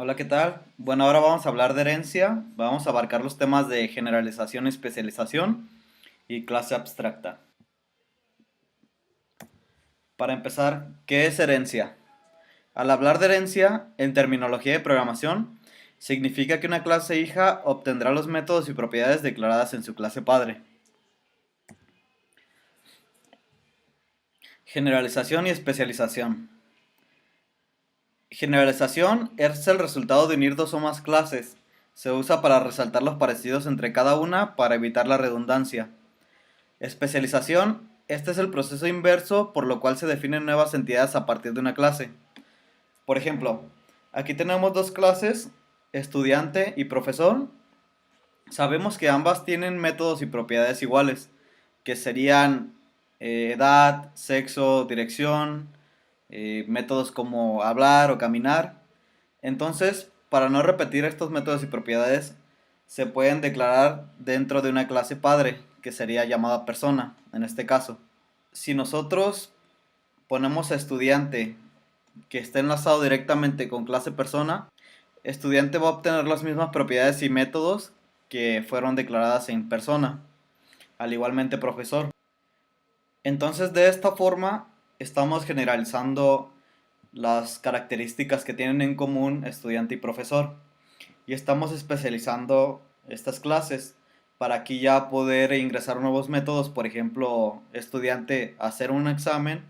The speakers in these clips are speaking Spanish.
Hola, ¿qué tal? Bueno, ahora vamos a hablar de herencia. Vamos a abarcar los temas de generalización y especialización y clase abstracta. Para empezar, ¿qué es herencia? Al hablar de herencia, en terminología de programación, significa que una clase hija obtendrá los métodos y propiedades declaradas en su clase padre. Generalización y especialización. Generalización es el resultado de unir dos o más clases. Se usa para resaltar los parecidos entre cada una para evitar la redundancia. Especialización. Este es el proceso inverso por lo cual se definen nuevas entidades a partir de una clase. Por ejemplo, aquí tenemos dos clases, estudiante y profesor. Sabemos que ambas tienen métodos y propiedades iguales, que serían edad, sexo, dirección, métodos como hablar o caminar. Entonces, para no repetir estos métodos y propiedades, se pueden declarar dentro de una clase padre, que sería llamada persona, en este caso. Si nosotros ponemos a estudiante que esté enlazado directamente con clase persona, estudiante va a obtener las mismas propiedades y métodos que fueron declaradas en persona, al igualmente profesor. Entonces, de esta forma, estamos generalizando las características que tienen en común estudiante y profesor. Y estamos especializando estas clases para aquí ya poder ingresar nuevos métodos, por ejemplo, estudiante hacer un examen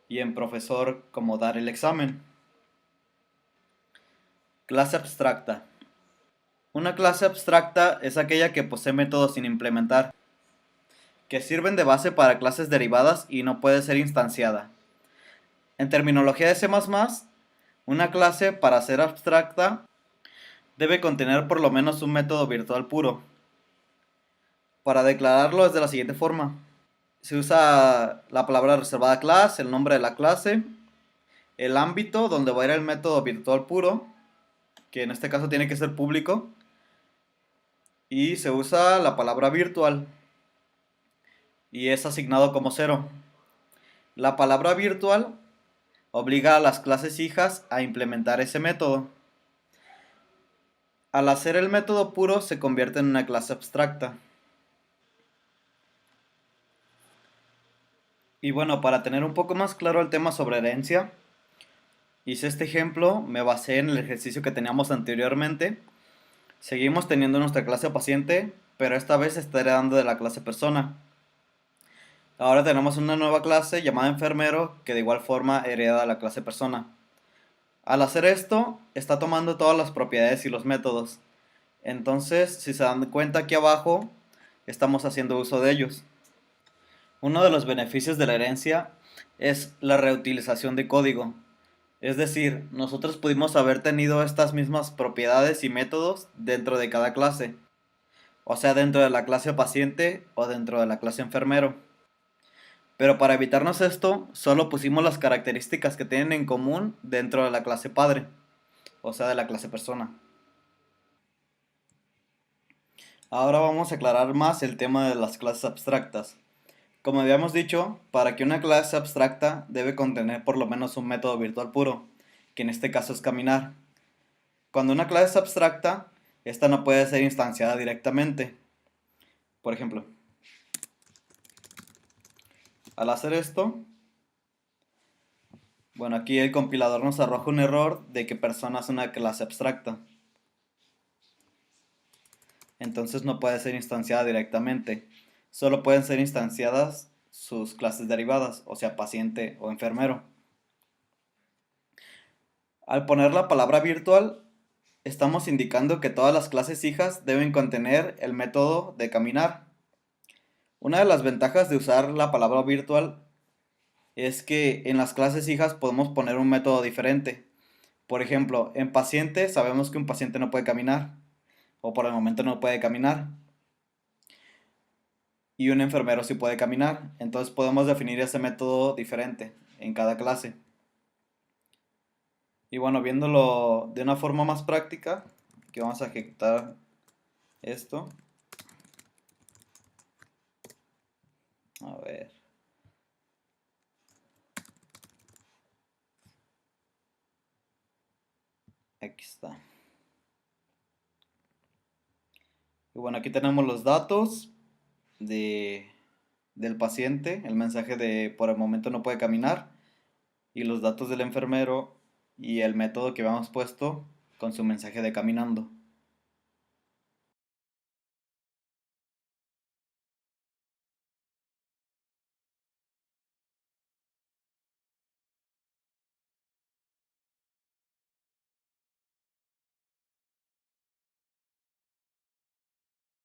y en profesor como dar el examen. Clase abstracta. Una clase abstracta es aquella que posee métodos sin implementar, que sirven de base para clases derivadas y no puede ser instanciada. En terminología de C++, una clase para ser abstracta debe contener por lo menos un método virtual puro. Para declararlo es de la siguiente forma. Se usa la palabra reservada class, el nombre de la clase, el ámbito donde va a ir el método virtual puro, que en este caso tiene que ser público, y se usa la palabra virtual y es asignado como cero. La palabra virtual obliga a las clases hijas a implementar ese método. Al hacer el método puro se convierte en una clase abstracta. Y bueno, para tener un poco más claro el tema sobre herencia, hice este ejemplo, me basé en el ejercicio que teníamos anteriormente. Seguimos teniendo nuestra clase paciente, pero esta vez se está heredando de la clase persona. Ahora tenemos una nueva clase llamada enfermero que de igual forma hereda la clase persona. Al hacer esto, está tomando todas las propiedades y los métodos. Entonces, si se dan cuenta aquí abajo, estamos haciendo uso de ellos. Uno de los beneficios de la herencia es la reutilización de código. Es decir, nosotros pudimos haber tenido estas mismas propiedades y métodos dentro de cada clase, o sea, dentro de la clase paciente o dentro de la clase enfermero. Pero para evitarnos esto, solo pusimos las características que tienen en común dentro de la clase padre, o sea, de la clase persona. Ahora vamos a aclarar más el tema de las clases abstractas. Como habíamos dicho, para que una clase abstracta debe contener por lo menos un método virtual puro, que en este caso es caminar. Cuando una clase es abstracta, esta no puede ser instanciada directamente. Por ejemplo, al hacer esto, bueno, aquí el compilador nos arroja un error de que persona es una clase abstracta. Entonces no puede ser instanciada directamente. Solo pueden ser instanciadas sus clases derivadas, o sea, paciente o enfermero. Al poner la palabra virtual, estamos indicando que todas las clases hijas deben contener el método de caminar. Una de las ventajas de usar la palabra virtual es que en las clases hijas podemos poner un método diferente. Por ejemplo, en paciente sabemos que un paciente no puede caminar, o por el momento no puede caminar, y un enfermero sí puede caminar. Entonces podemos definir ese método diferente en cada clase. Y bueno, viéndolo de una forma más práctica, que vamos a ejecutar esto. A ver. Aquí está. Y bueno, aquí tenemos los datos de, del paciente, el mensaje de por el momento no puede caminar, y los datos del enfermero y el método que habíamos puesto con su mensaje de caminando.